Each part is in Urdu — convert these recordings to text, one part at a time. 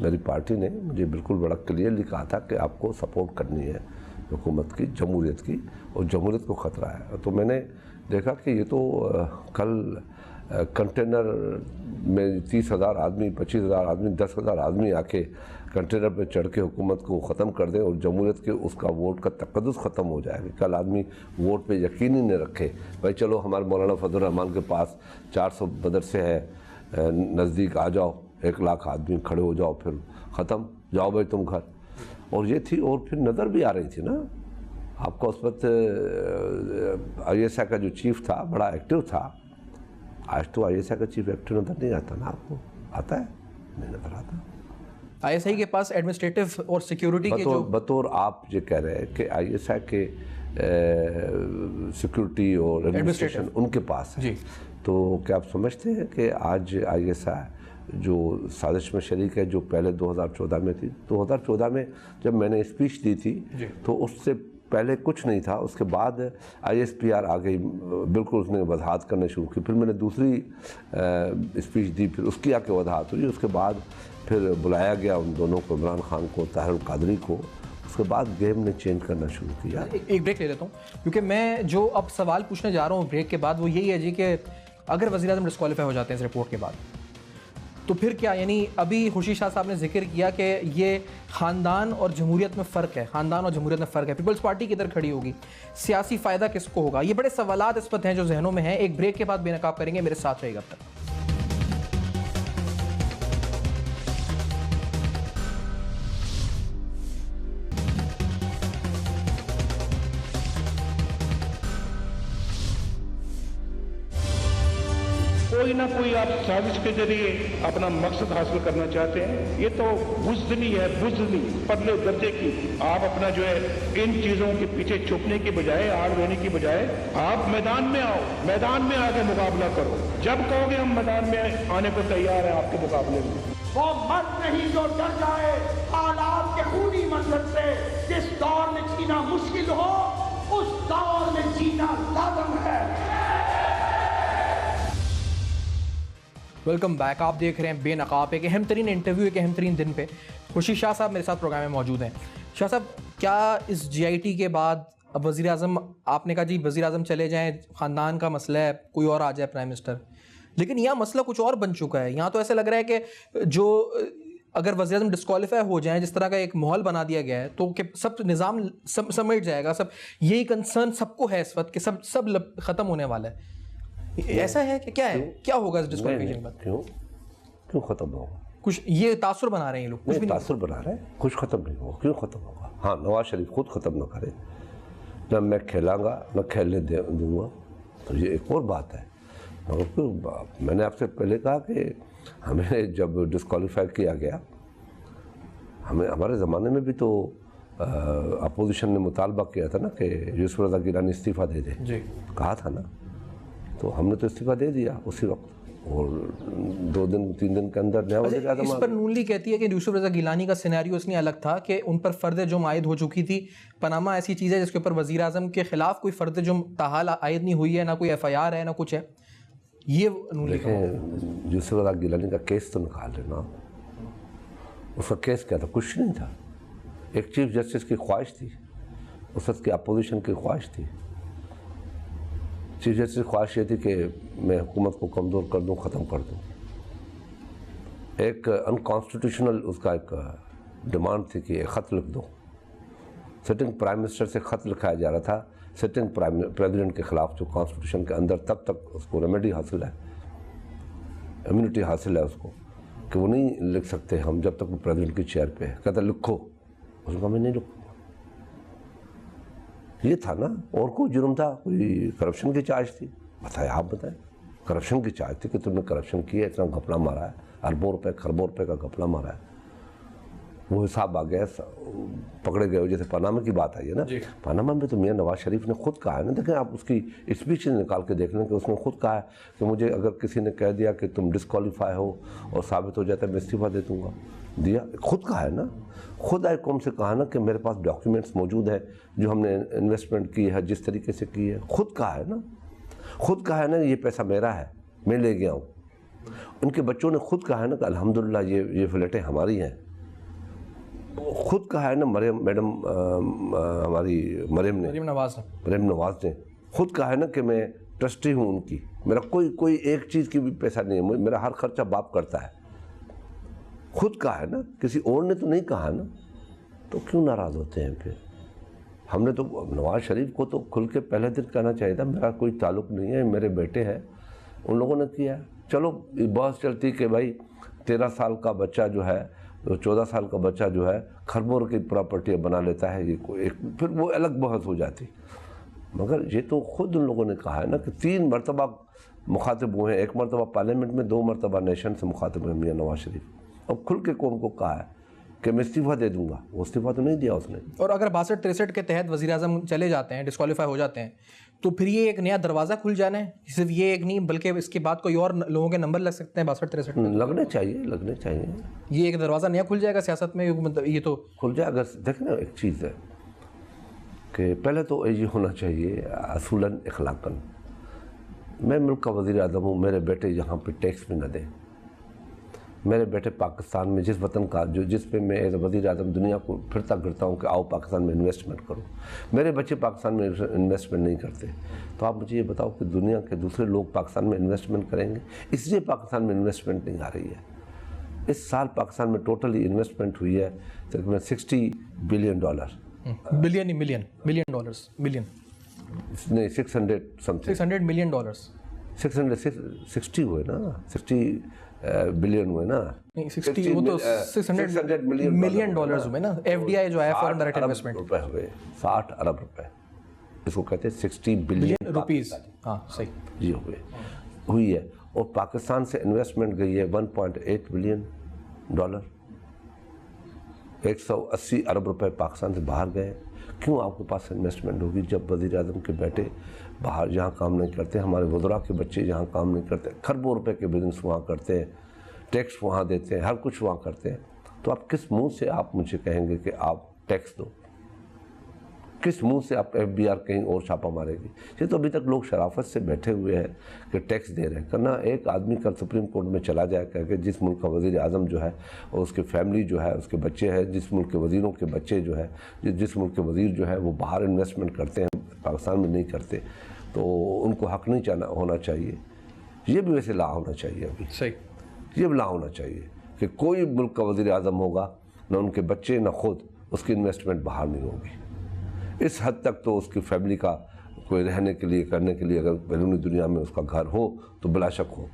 میری پارٹی نے مجھے بالکل بڑا کلیئرلی کہا تھا کہ آپ کو سپورٹ کرنی ہے حکومت کی، جمہوریت کی، اور جمہوریت کو خطرہ ہے. تو میں نے دیکھا کہ یہ تو کل کنٹینر میں 30,000 آدمی، 25,000 آدمی، 10,000 آدمی آ کے کنٹینر پہ چڑھ کے حکومت کو ختم کر دیں اور جمہوریت کے اس کا ووٹ کا تقدس ختم ہو جائے. کہ کل آدمی ووٹ پہ یقین ہی نہیں رکھے، بھائی چلو ہمارے مولانا فضل الرحمان کے پاس 400 مدرسے ہیں نزدیک، آ جاؤ 1 لاکھ آدمی کھڑے ہو جاؤ، پھر ختم، جاؤ بھائی تم گھر. اور یہ تھی، اور پھر نظر بھی آ رہی تھی نا آپ کو اس وقت ISI کا جو چیف تھا بڑا ایکٹیو تھا. آج تو ISI کا چیف ایکٹیو نظر نہیں آتا نا آپ کو، آتا ہے؟ نہیں نظر آتا. ISI کے پاس ایڈمنسٹریٹو اور سیکیورٹی کے جو بطور آپ یہ کہہ رہے ہیں کہ ISI کے سیکیورٹی اور ایڈمنسٹریشن ان کے پاس ہے جی. تو کیا آپ سمجھتے ہیں کہ آج ISI جو سازش میں شریک ہے، جو پہلے 2014 میں تھی، 2014 میں جب میں نے اسپیچ دی تھی تو اس سے پہلے کچھ نہیں تھا. اس کے بعد ISPR آ گئی، بالکل اس نے وضاحت کرنے شروع کی. پھر میں نے دوسری اسپیچ دی، پھر اس کی آ کے وضاحت ہوئی. اس کے بعد پھر بلایا گیا ان دونوں کو، عمران خان کو، طاہر القادری کو. اس کے بعد گیم نے چینج کرنا شروع کیا. ایک بریک لے لیتا ہوں، کیونکہ میں جو اب سوال پوچھنے جا رہا ہوں بریک کے بعد وہ یہی ہے جی کہ اگر وزیر اعظم ڈسکوالیفائی ہو جاتے ہیں اس رپورٹ کے بعد تو پھر کیا؟ یعنی ابھی خورشید شاہ صاحب نے ذکر کیا کہ یہ خاندان اور جمہوریت میں فرق ہے، خاندان اور جمہوریت میں فرق ہے، پیپلز پارٹی کدھر کھڑی ہوگی، سیاسی فائدہ کس کو ہوگا؟ یہ بڑے سوالات اس وقت ہیں جو ذہنوں میں ہیں. ایک بریک کے بعد بے نقاب کریں گے، میرے ساتھ رہے گا اب تک. کوئی نہ کوئی آپ سازش کے ذریعے اپنا مقصد حاصل کرنا چاہتے ہیں. یہ تو بزدلی ہے، بزدلی پرلے درجے کی. آپ اپنا جو ہے ان چیزوں کے پیچھے چھپنے کی بجائے، آڑ لینے کی بجائے آپ میدان میں آؤ، میدان میں آگے مقابلہ کرو. جب کہو گے ہم میدان میں آنے کو تیار ہیں آپ کے مقابلے میں. وہ مرد نہیں جو ڈر جائے حالات کے خونی منظر سے. جس دور میں جینا مشکل ہو اس دور میں جینا لازم ہے. Welcome back. آپ دیکھ رہے ہیں بے نقاب. ایک اہم ترین انٹرویو ایک اہم ترین دن پہ خورشید شاہ صاحب میرے ساتھ پروگرام میں موجود ہیں. شاہ صاحب، کیا اس GIT کے بعد اب وزیر اعظم، آپ نے کہا جی وزیر اعظم چلے جائیں، خاندان کا مسئلہ ہے، کوئی اور آ جائے پرائم منسٹر، لیکن یہاں مسئلہ کچھ اور بن چکا ہے. یہاں تو ایسا لگ رہا ہے کہ جو اگر وزیر اعظم ڈسکوالیفائی ہو جائیں، جس طرح کا ایک ماحول بنا دیا گیا ہے تو کہ سب نظام سمجھ جائے گا. سب یہی کنسرن سب کو ہے اس وقت کہ سب ختم ہونے والا ہے. ایسا ہے کہ کیا ہے، کیا ہوگا اس ڈسکوالیفیکیشن کے بعد؟ کیوں ختم ہوگا؟ کچھ یہ تاثر بنا رہے ہیں لوگ. نہیں تاثر بنا رہے ہیں، کچھ ختم نہیں ہوگا. کیوں ختم ہوگا؟ ہاں، نواز شریف خود ختم نہ کرے، نہ میں کھیلاں گا نہ کھیلنے دوں گا، تو یہ ایک اور بات ہے. مگر میں نے آپ سے پہلے کہا کہ ہمیں جب ڈسکوالیفائی کیا گیا، ہمارے زمانے میں بھی تو اپوزیشن نے مطالبہ کیا تھا نا کہ یوسف رضا گیلانی استعفیٰ دے دیں. جی کہا تھا نا، تو ہم نے تو استعفیٰ دے دیا اسی وقت، اور 2 دن 3 دن کے اندر نیا وزیر اعظم. اس پر نون لیگ کہتی ہے کہ یوسف رضا گیلانی کا سینیریو اس لیے الگ تھا کہ ان پر فرد جرم عائد ہو چکی تھی. پاناما ایسی چیز ہے جس کے اوپر وزیر اعظم کے خلاف کوئی فرد جرم تاحال عائد نہیں ہوئی ہے، نہ کوئی FIR ہے، نہ کچھ ہے. یہ نون لیگ دیکھیں، یوسف رضا گیلانی کا کیس تو نکال لینا. اس کا کیس کیا تھا؟ کچھ نہیں تھا. ایک چیف جسٹس کی خواہش تھی، اس وقت کی اپوزیشن کی خواہش تھی. چیف جسٹس کی خواہش یہ تھی کہ میں حکومت کو کمزور کر دوں، ختم کر دوں. ایک انکانسٹیٹیوشنل اس کا ایک ڈیمانڈ تھی کہ ایک خط لکھ دو. سٹنگ پرائم منسٹر سے خط لکھایا جا رہا تھا سٹنگ پریزیڈنٹ کے خلاف، جو کانسٹیٹیوشن کے اندر تب تک اس کو ریمیڈی حاصل ہے، امیونٹی حاصل ہے اس کو، کہ وہ نہیں لکھ سکتے ہم جب تک وہ پریزیڈنٹ کی چیئر پہ ہے. کہتا لکھو. اس کو میں نہیں لکھوں گا. یہ تھا نا. اور کوئی جرم تھا؟ کوئی کرپشن کی چارج تھی؟ بتائیں، آپ بتائیں. کرپشن کی چارج تھی کہ تم نے کرپشن کیا، اتنا گھپلا مارا ہے، اربوں روپے کھربوں روپے کا گھپلا مارا ہے. وہ حساب آ گیا، پکڑے گئے. جیسے پاناما کی بات آئی ہے نا، پاناما میں تو میاں نواز شریف نے خود کہا ہے نا. دیکھیں آپ اس کی اسپیچ نکال کے دیکھ لیں کہ اس نے خود کہا ہے کہ مجھے اگر کسی نے کہہ دیا کہ تم ڈسکوالیفائی ہو اور ثابت ہو جاتا ہے میں استعفیٰ دے دوں گا. دیا، خود کہا ہے نا. خود آئی قوم سے کہا نا کہ میرے پاس ڈاکیومنٹس موجود ہیں جو ہم نے انویسٹمنٹ کی ہے، جس طریقے سے کی ہے. خود کہا ہے نا. خود کہا ہے نا یہ پیسہ میرا ہے، میں لے گیا ہوں. ان کے بچوں نے خود کہا ہے نا کہ الحمدللہ یہ فلیٹیں ہماری ہیں. خود کہا ہے نا میڈم ہماری مریم نواز نے خود کہا ہے نا کہ میں ٹرسٹی ہوں ان کی, میرا کوئی ایک چیز کی بھی پیسہ نہیں ہے, میرا ہر خرچہ باپ کرتا ہے. خود کہا ہے نا, کسی اور نے تو نہیں کہا نا, تو کیوں ناراض ہوتے ہیں پھر؟ ہم نے تو نواز شریف کو تو کھل کے پہلے دن کہنا چاہیے تھا میرا کوئی تعلق نہیں ہے, میرے بیٹے ہیں, ان لوگوں نے کیا. چلو بحث چلتی کہ بھائی 13 سال کا بچہ جو ہے, 14 سال کا بچہ جو ہے کھربوں کی پراپرٹی بنا لیتا ہے, یہ پھر وہ الگ بحث ہو جاتی. مگر یہ تو خود ان لوگوں نے کہا ہے نا کہ 3 مرتبہ مخاطب ہوئے ہیں, 1 مرتبہ پارلیمنٹ میں, 2 مرتبہ نیشن سے مخاطب ہیں میاں نواز شریف. اب کھل کے کون کو کہا ہے کہ میں استعفیٰ دے دوں گا؟ وہ استعفیٰ تو نہیں دیا اس نے. اور اگر 62-63 کے تحت وزیر اعظم چلے جاتے ہیں, ڈسکوالیفائی ہو جاتے ہیں, تو پھر یہ ایک نیا دروازہ کھل جانا ہے, صرف یہ ایک نہیں بلکہ اس کے بعد کوئی اور لوگوں کے نمبر لگ سکتے ہیں 62-63 میں. لگنے چاہیے. یہ ایک دروازہ نیا کھل جائے گا سیاست میں, مطلب یہ تو کھل جائے. اگر دیکھیں نا ایک چیز ہے کہ پہلے تو یہ ہونا چاہیے اصولاً اخلاقاً, میں ملک کا وزیر اعظم ہوں, میرے بیٹے یہاں پہ ٹیکس بھی نہ دیں. میرے بیٹے پاکستان میں جس وطن کا جس پہ میں ایز وزیر اعظم دنیا کو پھرتا کرتا ہوں کہ آؤ پاکستان میں انویسٹمنٹ کرو, میرے بچے پاکستان میں انویسٹمنٹ نہیں کرتے. تو آپ مجھے یہ بتاؤ کہ دنیا کے دوسرے لوگ پاکستان میں انویسٹمنٹ کریں گے؟ اس لیے پاکستان میں انویسٹمنٹ نہیں آ رہی ہے. اس سال پاکستان میں ٹوٹلی انویسٹمنٹ ہوئی ہے تقریباً $60 بلین. بلین نہیں, ملین ڈالرز, ملین نہیں 600 ملین ڈالرز, 660 ہوئے نا, 60 بلین ہوئے نا, نہیں 60 وہ تو 600 ملین ڈالرز ہوئے نا. ایف ڈی آئی جو ہے فارن ڈائریکٹ انویسٹمنٹ روپے ہوئے, 60 ارب روپے, اس کو کہتے ہیں 60 بلین روپیز. ہاں صحیح جی ہوئی ہے. اور پاکستان سے انویسٹمنٹ گئی ہے $1.8 بلین, 180 ارب روپے پاکستان سے باہر گئے. کیوں آپ کے پاس انویسٹمنٹ ہوگی جب وزیر اعظم کے بیٹے باہر یہاں کام نہیں کرتے, ہمارے وزراء کے بچے یہاں کام نہیں کرتے, کھربوں روپے کے بزنس وہاں کرتے ہیں, ٹیکس وہاں دیتے ہیں, ہر کچھ وہاں کرتے ہیں. تو آپ کس منہ سے آپ مجھے کہیں گے کہ آپ ٹیکس دو؟ کس منہ سے آپ ایف بی آر کہیں اور چھاپا مارے گی؟ یہ تو ابھی تک لوگ شرافت سے بیٹھے ہوئے ہیں کہ ٹیکس دے رہے ہیں. کرنا ایک آدمی کل سپریم کورٹ میں چلا جائے کہ جس ملک کا وزیر اعظم جو ہے اور اس کی فیملی جو ہے, اس کے بچے ہیں, جس ملک کے وزیروں کے بچے جو ہے, جس ملک کے وزیر جو ہے وہ باہر انویسٹمنٹ کرتے ہیں, پاکستان میں نہیں کرتے, تو ان کو حق نہیں ہونا چاہیے. یہ بھی ویسے لا ہونا چاہیے ابھی, صحیح, یہ بھی لا ہونا چاہیے کہ کوئی ملک کا وزیر اعظم ہوگا, نہ ان کے بچے نہ خود, اس کی انویسٹمنٹ باہر نہیں ہوگی. اس حد تک تو اس کی فیملی کا کوئی رہنے کے لیے کرنے کے لیے اگر بیرونی دنیا میں اس کا گھر ہو تو بلا شک ہو.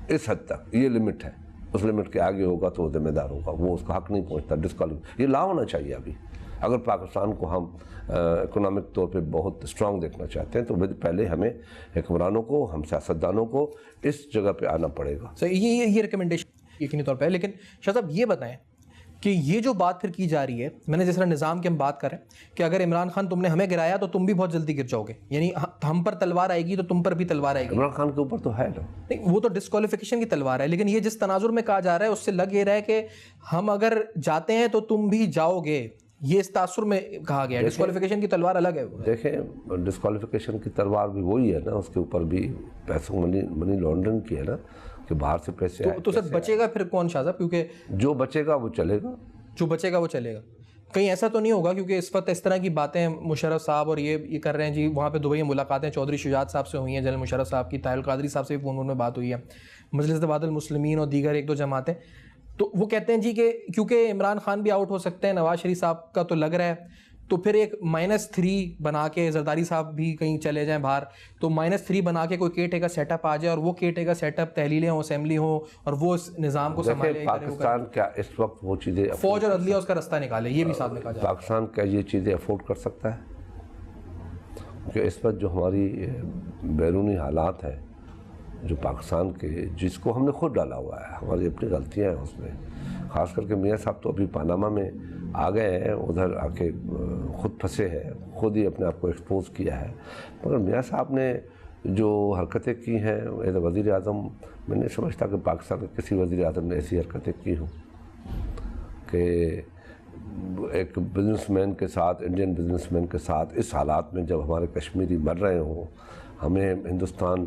اس حد تک یہ لمٹ ہے, اس لمٹ کے آگے ہوگا تو وہ ذمہ دار ہوگا, وہ اس کا حق نہیں پہنچتا. ڈسکوالیفائی یہ لا ہونا چاہیے ابھی. اگر پاکستان کو ہم اکنامک طور پہ بہت اسٹرانگ دیکھنا چاہتے ہیں تو پہلے ہمیں حکمرانوں کو, ہم سیاستدانوں کو اس جگہ پہ آنا پڑے گا. یہ ریکمنڈیشن یقینی طور پہ. لیکن شاہ صاحب یہ بتائیں کہ یہ جو بات پھر کی جا رہی ہے, میں نے جس طرح نظام کی ہم بات کریں کہ اگر عمران خان تم نے ہمیں گرایا تو تم بھی بہت جلدی گر جاؤ گے, یعنی ہم پر تلوار آئے گی تو تم پر بھی تلوار آئے گی. عمران خان کے اوپر تو ہے نا, نہیں وہ تو ڈسکوالیفیکیشن کی تلوار ہے, لیکن یہ جس تناظر میں کہا جا رہا ہے اس سے لگ یہ رہا ہے کہ ہم اگر جاتے ہیں تو تم بھی جاؤ گے, یہ اس تاثر میں کہا گیا ہے. ڈسکوالیفیکیشن کی تلوار الگ ہے. دیکھیں ڈسکوالیفیکیشن کی تلوار بھی وہی ہے نا, اس کے اوپر بھی پیسوں منی لانڈرنگ کی ہے نا, کہ باہر سے پیسے تو سر بچے گا پھر کون شاہ صاحب؟ کیونکہ جو بچے گا وہ چلے گا, جو بچے گا وہ چلے گا. کہیں ایسا تو نہیں ہوگا کیونکہ اس وقت اس طرح کی باتیں مشرف صاحب اور یہ کر رہے ہیں جی, وہاں پہ دبئی میں ملاقاتیں چودھری شجاعت صاحب سے ہوئی ہیں, جنرل مشرف صاحب کی, طاہر القادری صاحب سے بھی فون میں بات ہوئی ہے, مجلس اتحاد المسلمین اور دیگر 1-2 جماعتیں. تو وہ کہتے ہیں جی کہ کیونکہ عمران خان بھی آؤٹ ہو سکتے ہیں, نواز شریف صاحب کا تو لگ رہا ہے, تو پھر ایک -3 بنا کے زرداری صاحب بھی کہیں چلے جائیں باہر, تو -3 بنا کے کوئی کیٹ کا سیٹ اپ آ جائے, اور وہ کیٹ کا سیٹ اپ تحلیلیں ہوں, اسمبلی ہوں, اور وہ اس نظام کو سنبھالے. پاکستان کیا اس وقت وہ چیزیں, فوج اور عدلیہ اس کا رستہ نکالے, یہ بھی ساتھ میں کہا جائے. پاکستان کیا یہ چیزیں افورڈ کر سکتا ہے؟ کہ اس وقت جو ہماری بیرونی حالات ہیں جو پاکستان کے, جس کو ہم نے خود ڈالا ہوا ہے, ہماری اپنی غلطیاں ہیں اس میں. خاص کر کے میاں صاحب تو ابھی پاناما میں آ گئے ہیں, ادھر آ کے خود پھنسے ہیں, خود ہی اپنے آپ کو ایکسپوز کیا ہے. مگر میاں صاحب نے جو حرکتیں کی ہیں ایز اے وزیر اعظم, میں نہیں سمجھتا کہ پاکستان کے کسی وزیر اعظم نے ایسی حرکتیں کی ہوں کہ ایک بزنس مین کے ساتھ, انڈین بزنس مین کے ساتھ اس حالات میں جب ہمارے کشمیری مر رہے ہوں, ہمیں ہندوستان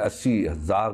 80,000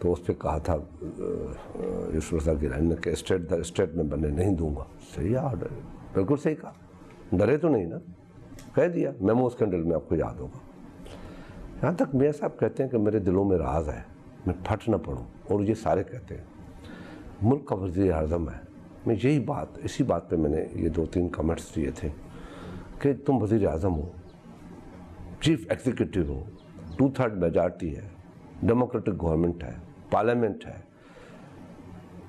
تو اس پہ کہا تھا یوسف رضا گیلانی نے کہ اسٹیٹ میں بننے نہیں دوں گا. صحیح ہے, آرڈر بالکل صحیح کہا, ڈرے تو نہیں نا, کہہ دیا. میمو اسکینڈل میں آپ کو یاد ہوگا. یہاں تک میاں صاحب کہتے ہیں کہ میرے دلوں میں راز ہے, میں پھٹ نہ پڑوں, اور یہ سارے کہتے ہیں. ملک کا وزیر اعظم ہے, میں یہی بات, اسی بات پہ میں نے یہ 2-3 کمنٹس دیے تھے کہ تم وزیر اعظم ہو, چیف ایگزیکٹو ہو, 2/3 میجارٹی ہے, ڈیموکریٹک گورنمنٹ ہے, پارلیمنٹ ہے.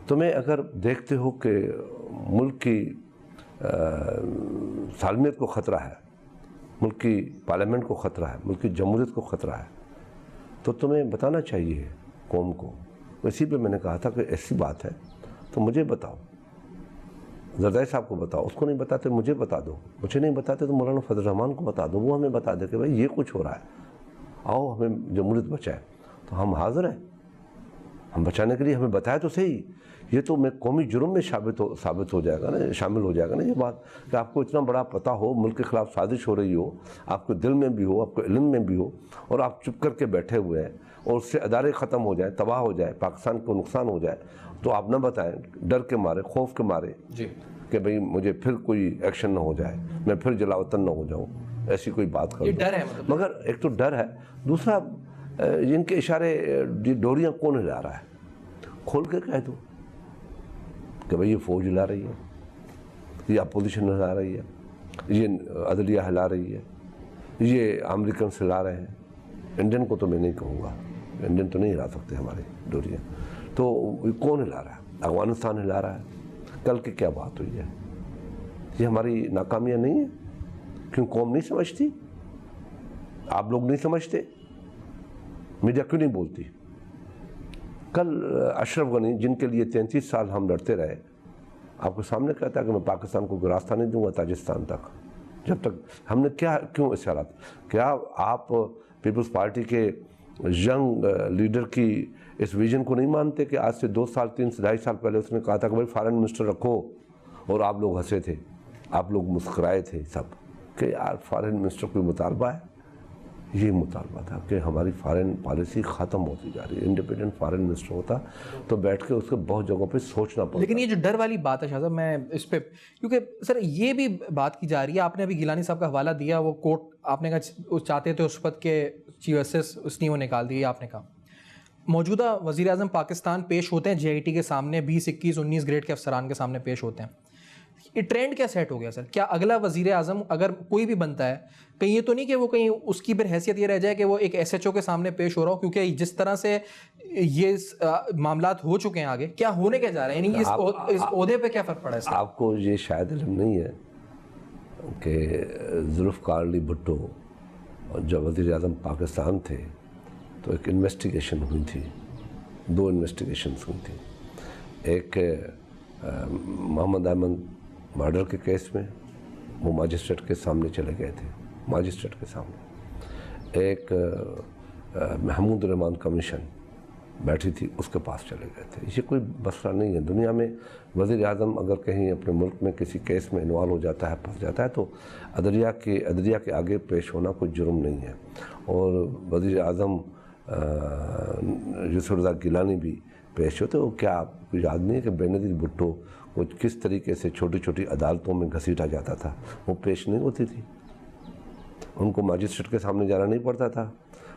تمہیں اگر دیکھتے ہو کہ ملک کی سالمیت کو خطرہ ہے, ملک کی پارلیمنٹ کو خطرہ ہے, ملک کی جمہوریت کو خطرہ ہے, تو تمہیں بتانا چاہیے قوم کو. اسی پہ میں نے کہا تھا کہ ایسی بات ہے تو مجھے بتاؤ, زرداری صاحب کو بتاؤ, اس کو نہیں بتاتے مجھے بتا دو, مجھے نہیں بتاتے تو مولانا فضل الرحمان کو بتا دو, وہ ہمیں بتا دے کہ بھائی یہ کچھ ہو رہا ہے, آؤ ہمیں جمہوریت بچائے. تو ہم حاضر ہیں, ہم بچانے کے لیے, ہمیں بتایا تو صحیح. یہ تو میں قومی جرم میں ثابت ہو جائے گا نا, شامل ہو جائے گا نا یہ بات, کہ آپ کو اتنا بڑا پتہ ہو ملک کے خلاف سازش ہو رہی ہو, آپ کو دل میں بھی ہو, آپ کو علم میں بھی ہو, اور آپ چپ کر کے بیٹھے ہوئے ہیں, اور اس سے ادارے ختم ہو جائیں, تباہ ہو جائے, پاکستان کو نقصان ہو جائے, تو آپ نہ بتائیں ڈر کے مارے, خوف کے مارے جی کہ بھئی مجھے پھر کوئی ایکشن نہ ہو جائے, میں پھر جلاوطن نہ ہو جاؤں, ایسی کوئی بات کر. یہ ڈر ہے مطلب. مگر ایک تو ڈر ہے, دوسرا جن کے اشارے, یہ ڈوریاں کون ہلا رہا ہے, کھول کے کہہ دو کہ بھئی یہ فوج ہلا رہی ہے, یہ اپوزیشن ہلا رہی ہے, یہ عدلیہ ہلا رہی ہے, یہ امریکنس ہلا رہے ہیں. انڈین کو تو میں نہیں کہوں گا, انڈین تو نہیں ہلا سکتے ہمارے ڈوریاں. تو کون ہلا رہا ہے؟ افغانستان ہلا رہا ہے. کل کی کیا بات ہوئی ہے؟ یہ ہماری ناکامیاں نہیں ہیں؟ کیوں قوم نہیں سمجھتی؟ آپ لوگ نہیں سمجھتے؟ میڈیا کیوں نہیں بولتی؟ کل اشرف غنی, جن کے لیے 33 سال ہم لڑتے رہے, آپ کے سامنے کہتا ہے کہ میں پاکستان کو راستہ نہیں دوں گا تاجکستان تک. جب تک ہم نے کیوں اس حالات, کیا آپ پیپلز پارٹی کے ینگ لیڈر کی اس ویژن کو نہیں مانتے کہ آج سے 2 سال 3-2.5 سال پہلے اس نے کہا تھا کہ بھائی فارن منسٹر رکھو, اور آپ لوگ ہنسے تھے, آپ لوگ مسکرائے تھے سب کہ یار فارن منسٹر کوئی مطالبہ ہے. یہ مطالبہ تھا کہ ہماری فارن پالیسی ختم ہوتی جا رہی ہے. انڈیپینڈنٹ فارن منسٹر ہوتا تو بیٹھ کے اس کو بہت جگہوں پہ سوچنا پڑتا. لیکن یہ جو ڈر والی بات ہے شاہ صاحب, میں اس پہ, کیونکہ سر یہ بھی بات کی جا رہی ہے, آپ نے ابھی گیلانی صاحب کا حوالہ دیا, وہ کوٹ آپ نے کہا چاہتے تھے اس وقت کے چیف جسٹس, اس نے وہ نکال دیا. آپ نے کہا موجودہ وزیر اعظم پاکستان پیش ہوتے ہیں JIT کے سامنے, 20, 21, 19 گریڈ کے افسران کے سامنے پیش ہوتے ہیں. یہ ٹرینڈ کیا سیٹ ہو گیا سر؟ کیا اگلا وزیر اعظم اگر کوئی بھی بنتا ہے, کہیں یہ تو نہیں کہ وہ کہیں اس کی پھر حیثیت یہ رہ جائے کہ وہ ایک SHO کے سامنے پیش ہو رہا ہو, کیونکہ جس طرح سے یہ معاملات ہو چکے ہیں آگے, کیا ہونے کیا جا رہے ہیں, یعنی اس عہدے پہ کیا فرق پڑا ہے؟ آپ کو یہ شاید علم نہیں ہے کہ ذوالفقار علی بھٹو جب وزیر اعظم پاکستان تھے تو ایک انویسٹیگیشن ہوئی تھی, 2 انویسٹیگیشنز ہوئی تھی. ایک محمد احمد مرڈر کے کیس میں وہ ماجسٹریٹ کے سامنے چلے گئے تھے, ماجسٹریٹ کے سامنے. ایک محمود الرحمان کمیشن بیٹھی تھی, اس کے پاس چلے گئے تھے. یہ کوئی مسئلہ نہیں ہے. دنیا میں وزیر اعظم اگر کہیں اپنے ملک میں کسی کیس میں انوالو ہو جاتا ہے, پھنس جاتا ہے, تو عدلیہ کے آگے پیش ہونا کوئی جرم نہیں ہے. اور وزیر اعظم یوسف رضا گیلانی بھی پیش ہوتے. وہ کیا آپ کو یاد نہیں ہے کہ بینظیر بھٹو کو کس طریقے سے چھوٹی چھوٹی عدالتوں میں گھسیٹا جاتا تھا؟ وہ پیش نہیں ہوتی تھی, ان کو ماجسٹریٹ کے سامنے جانا نہیں پڑتا تھا.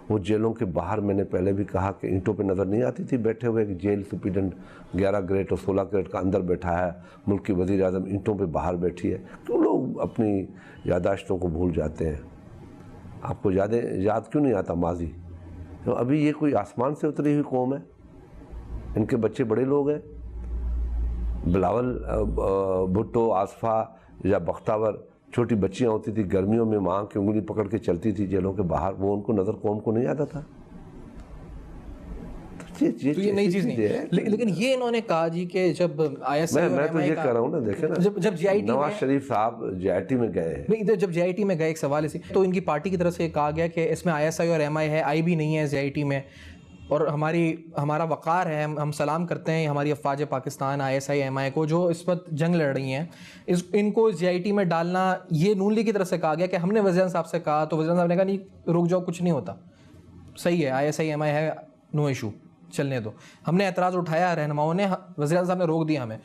وہ جیلوں کے باہر, میں نے پہلے بھی کہا کہ اینٹوں پہ نظر نہیں آتی تھی بیٹھے ہوئے کہ جیل سپریڈنٹ 11 گریڈ اور 16 گریڈ کا اندر بیٹھا ہے, ملک کی وزیر اعظم اینٹوں پہ باہر بیٹھی ہے. کیوں لوگ اپنی یاداشتوں کو بھول جاتے ہیں؟ آپ کو یاد کیوں نہیں آتا ماضی؟ تو ابھی یہ کوئی آسمان سے اتری ہوئی قوم ہے؟ ان کے بچے بڑے لوگ ہیں. بلاول بھٹو, آصفہ یا بختاور چھوٹی بچیاں ہوتی تھی, گرمیوں میں ماں کی انگلی پکڑ کے چلتی تھی جیلوں کے باہر, وہ ان کو نظر قوم کو نہیں آتا تھا. تو یہ نئی چیز نہیں ہے. لیکن یہ انہوں نے کہا جی کہ جب میں تو یہ کہہ رہا ہوں نا, دیکھیں نا, جب JIT نواز شریف صاحب JIT میں گئے ہیں, نہیں جب JIT میں گئے, ایک سوال اسی, تو ان کی پارٹی کی طرف سے کہا گیا کہ اس میں ISI اور MI ہے, I بھی نہیں ہے JIT میں, اور ہمارا وقار ہے, ہم سلام کرتے ہیں ہماری افواج پاکستان ISI MI کو جو اس وقت جنگ لڑ رہی ہیں, ان کو JIT میں ڈالنا. یہ نون لیگ کی طرف سے کہا گیا کہ ہم نے وزیر اعظم صاحب سے کہا, تو وزیر اعظم صاحب نے کہا نہیں رک جاؤ, کچھ نہیں ہوتا, صحیح ہے ISI MI ہے, نو ایشو. چلنے دو. ہم نے اعتراض اٹھایا, رہنماؤں نے, وزیر اعظم صاحب نے روک دیا ہمیں,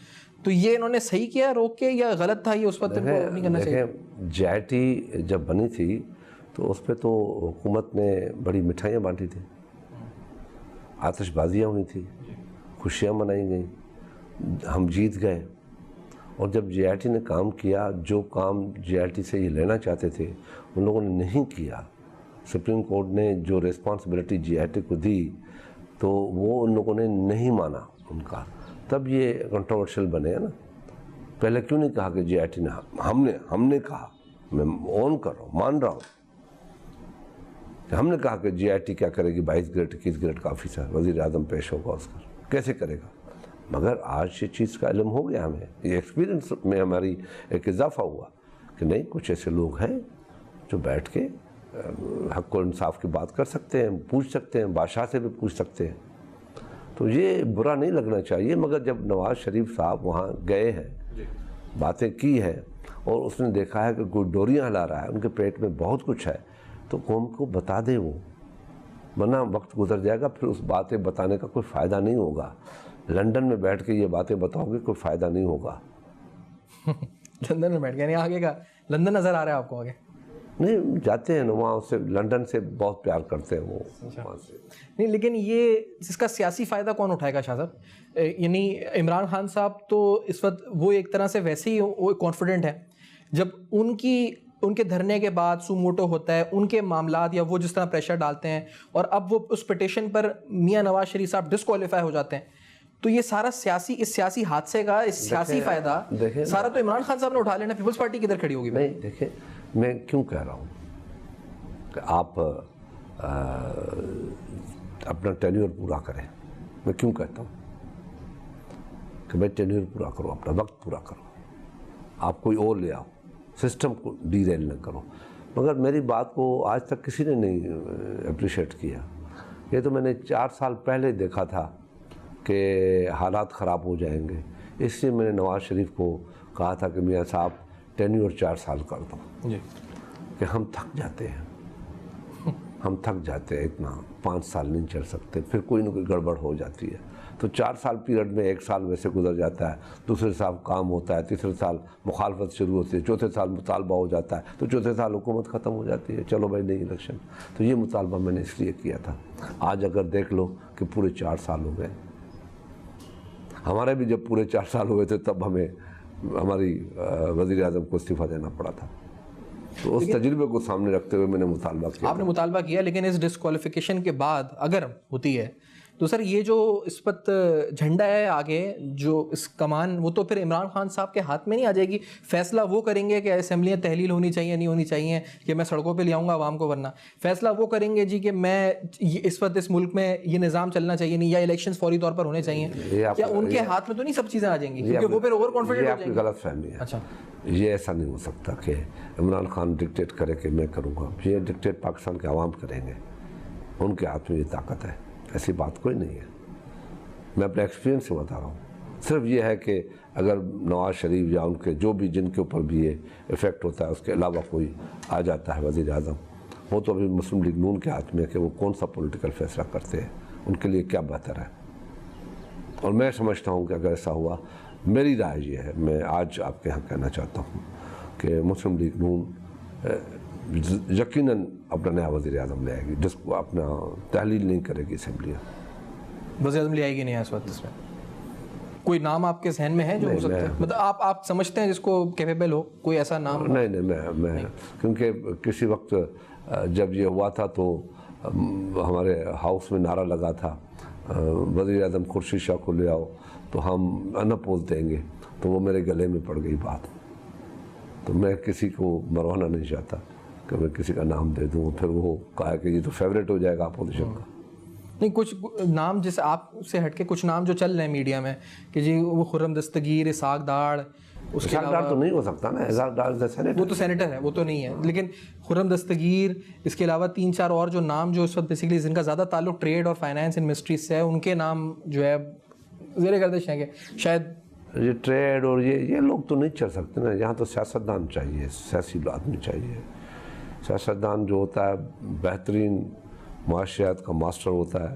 تو یہ انہوں نے صحیح کیا روک کے یا غلط تھا یہ اس وقت نہیں کرنا چاہیے؟ جے آئی ٹی جب بنی تھی تو اس پہ تو حکومت نے بڑی مٹھائیاں بانٹی تھیں, آتش بازیاں ہوئی تھیں, خوشیاں منائی گئیں, ہم جیت گئے. اور جب جے آئی ٹی نے کام کیا, جو کام جے آئی ٹی سے یہ لینا چاہتے تھے ان لوگوں نے نہیں کیا, سپریم کورٹ نے جو ریسپانسبلٹی جے آئی ٹی کو دی تو وہ ان لوگوں نے نہیں مانا ان کا, تب یہ کنٹروورشل بنے نا. پہلے کیوں نہیں کہا کہ جے آئی ٹی نے, ہم نے کہا, میں اون کر رہا ہوں, مان رہا ہوں, ہم نے کہا کہ جے آئی ٹی کیا کرے گی, 22 گریڈ 21 گریڈ کا آفیسر وزیر اعظم پیش ہوگا اس کا, کیسے کرے گا. مگر آج یہ چیز کا علم ہو گیا ہمیں, یہ ایکسپیرینس میں ہماری ایک اضافہ ہوا کہ نہیں, کچھ ایسے لوگ ہیں جو بیٹھ کے حق و انصاف کی بات کر سکتے ہیں, پوچھ سکتے ہیں, بادشاہ سے بھی پوچھ سکتے ہیں. تو یہ برا نہیں لگنا چاہیے. مگر جب نواز شریف صاحب وہاں گئے ہیں, باتیں کی ہیں, اور اس نے دیکھا ہے کہ کوئی ڈوریاں ہلا رہا ہے, ان کے پیٹ میں بہت کچھ ہے, تو قوم کو بتا دے وہ, ورنہ وقت گزر جائے گا, پھر اس باتیں بتانے کا کوئی فائدہ نہیں ہوگا. لندن میں بیٹھ کے یہ باتیں بتاؤ گے کوئی فائدہ نہیں ہوگا. لندن میں بیٹھ کے, یعنی آگے کا لندن نظر آ رہا ہے آپ کو؟ آگے نہیں جاتے ہیں نا وہاں سے, لندن سے بہت پیار کرتے ہیں وہ وہاں سے. نہیں, لیکن یہ اس کا سیاسی فائدہ کون اٹھائے گا شاہ صاحب؟ یعنی عمران خان صاحب تو اس وقت وہ ایک طرح سے ویسے ہی وہ کانفیڈنٹ ہے, جب ان کے دھرنے کے بعد سو موٹو ہوتا ہے, ان کے معاملات یا وہ جس طرح پریشر ڈالتے ہیں, اور اب وہ اس پٹیشن پر میاں نواز شریف صاحب ڈسکوالیفائی ہو جاتے ہیں, تو یہ سارا اس سیاسی حادثے کا سیاسی فائدہ سارا تو عمران خان صاحب نے اٹھا لینا. پیپلز پارٹی کدھر کھڑی ہوگی؟ نہیں دیکھیں, میں کیوں کہہ رہا ہوں کہ آپ اپنا ٹینیور پورا کریں. میں کیوں کہتا ہوں کہ میں ٹینیور پورا کرو, اپنا وقت پورا کرو, آپ کوئی اور لے آؤ, سسٹم کو ڈی ریل نہ کرو. مگر میری بات کو آج تک کسی نے نہیں اپریشیٹ کیا. یہ تو میں نے 4 سال پہلے دیکھا تھا کہ حالات خراب ہو جائیں گے, اس لیے میں نے نواز شریف کو کہا تھا کہ میاں صاحب ٹینیور 4 سال کر دو, کہ ہم تھک جاتے ہیں, ہم تھک جاتے ہیں, اتنا 5 سال نہیں چل سکتے, پھر کوئی نہ کوئی گڑبڑ ہو جاتی ہے. تو 4 سال پیریڈ میں 1 سال ویسے گزر جاتا ہے, دوسرے سال کام ہوتا ہے, تیسرے سال مخالفت شروع ہوتی ہے, چوتھے سال مطالبہ ہو جاتا ہے, تو چوتھے سال حکومت ختم ہو جاتی ہے, چلو بھائی نئی الیکشن. تو یہ مطالبہ میں نے اس لیے کیا تھا. آج اگر دیکھ لو کہ پورے 4 سال ہو گئے, ہمارے بھی جب پورے 4 سال ہوئے تھے تب ہمیں ہماری وزیر اعظم کو استعفیٰ دینا پڑا تھا. تو اس تجربے کو سامنے رکھتے ہوئے میں نے مطالبہ کیا. آپ نے مطالبہ کیا, لیکن اس ڈسکوالیفیکیشن کے بعد اگر ہوتی ہے تو سر یہ جو اس وقت جھنڈا ہے آگے, جو اس کمان, وہ تو پھر عمران خان صاحب کے ہاتھ میں نہیں آ جائے گی. فیصلہ وہ کریں گے کہ اسمبلیاں تحلیل ہونی چاہیے نہیں ہونی چاہیے, کہ میں سڑکوں پہ لے آؤں گا عوام کو, ورنہ فیصلہ وہ کریں گے جی کہ میں اس وقت اس ملک میں یہ نظام چلنا چاہیے نہیں, یا الیکشنز فوری طور پر ہونے چاہیے. کیا ان کے ہاتھ میں تو نہیں سب چیزیں آ جائیں گی, کیونکہ وہ پھر اوور کانفیڈنٹ ہو جائیں گے؟ یہ آپ کی غلط فہمی ہے. اچھا, یہ ایسا نہیں ہو سکتا کہ عمران خان ڈکٹیٹ کرے کہ میں کروں گا. یہ ڈکٹیٹ پاکستان کے عوام کریں گے, ان کے ہاتھ میں یہ طاقت ہے. ایسی بات کوئی نہیں ہے, میں اپنے ایکسپیرینس سے بتا رہا ہوں. صرف یہ ہے کہ اگر نواز شریف یا ان کے جو بھی جن کے اوپر بھی یہ افیکٹ ہوتا ہے, اس کے علاوہ کوئی آ جاتا ہے وزیر اعظم, وہ تو ابھی مسلم لیگ نون کے ہاتھ میں ہے کہ وہ کون سا پولیٹیکل فیصلہ کرتے ہیں, ان کے لیے کیا بہتر ہے. اور میں سمجھتا ہوں کہ اگر ایسا ہوا, میری رائے یہ ہے, میں آج آپ کے یہاں کہنا چاہتا ہوں کہ مسلم لیگ نون یقیناً اپنا نیا وزیر اعظم لے آئے گی, جس کو اپنا تحلیل نہیں کرے گی اسمبلیاں. وزیر اعظم لے آئے گی نہیں اس وقت؟ اس میں کوئی نام آپ کے ذہن میں ہے جو ہو سکتا ہے, مطلب آپ سمجھتے ہیں جس کو کیپیبل ہو, کوئی ایسا نام؟ نہیں, میں کیونکہ کسی وقت جب یہ ہوا تھا تو ہمارے ہاؤس میں نعرہ لگا تھا وزیر اعظم خورشید شاہ کو لے آؤ, تو ہم انپوز دیں گے, تو وہ میرے گلے میں پڑ گئی بات. تو میں کسی کو مروانا نہیں چاہتا کہ میں کسی کا نام دے دوں, پھر وہ کہا کہ یہ تو فیوریٹ ہو جائے گا اپوزیشن کا. نہیں, کچھ نام جیسے آپ سے ہٹ کے کچھ نام جو چل رہے ہیں میڈیا میں کہ جی وہ خرم دستگیر, اسحاق ڈار, اس کے اسحاق ڈار تو نہیں ہو سکتا نا, اسحاق ڈار وہ تو سینیٹر ہے, وہ تو نہیں ہے, لیکن خرم دستگیر, اس کے علاوہ 3-4 اور جو نام جو اس وقت بیسیکلی جن کا زیادہ تعلق ٹریڈ اور فائنانس انڈسٹریز سے ہے, ان کے نام جو ہے زیر گردش ہیں کہ شاید یہ ٹریڈ اور یہ لوگ تو نہیں چل سکتے نا. یہاں تو سیاستدان چاہیے, سیاسی آدمی چاہیے. سیاستدان جو ہوتا ہے بہترین معاشیات کا ماسٹر ہوتا ہے,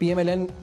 PMLN